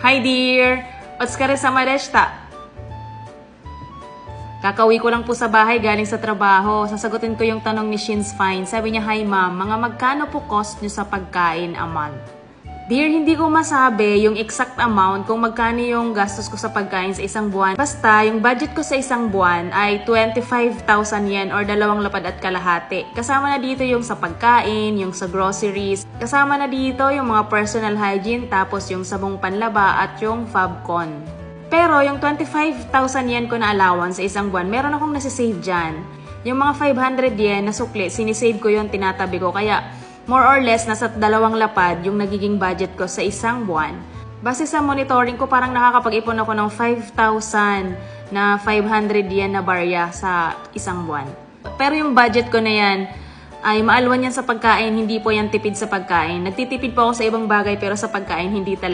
Hi dear! What's ka rin sa Mareshta? Kakauwi ko lang po sa bahay galing sa trabaho. Sasagutin ko yung tanong ni Shin's Fine. Sabi niya, hi ma'am, mga magkano po cost nyo sa pagkain a month? Dear, hindi ko masabi yung exact amount kung magkano yung gastos ko sa pagkain sa isang buwan. Basta, yung budget ko sa isang buwan ay 25,000 yen or 2,000 kalahati. Kasama na dito yung sa pagkain, yung sa groceries. Kasama na dito yung mga personal hygiene, tapos yung sabong panlaba at yung Fabcon. Pero yung 25,000 yen ko na allowance sa isang buwan, meron akong nasisave dyan. Yung mga 500 yen na sukli, sinisave ko yun, tinatabi ko. Kaya more or less, nasa 2,000 yung nagiging budget ko sa isang buwan. Base sa monitoring ko, parang nakakapag-ipon ako ng 5,000 na 500 yen na barya sa isang buwan. Pero yung budget ko na yan, ay maalwan yan sa pagkain, hindi po yan tipid sa pagkain. Nagtitipid po ako sa ibang bagay pero sa pagkain hindi talaga.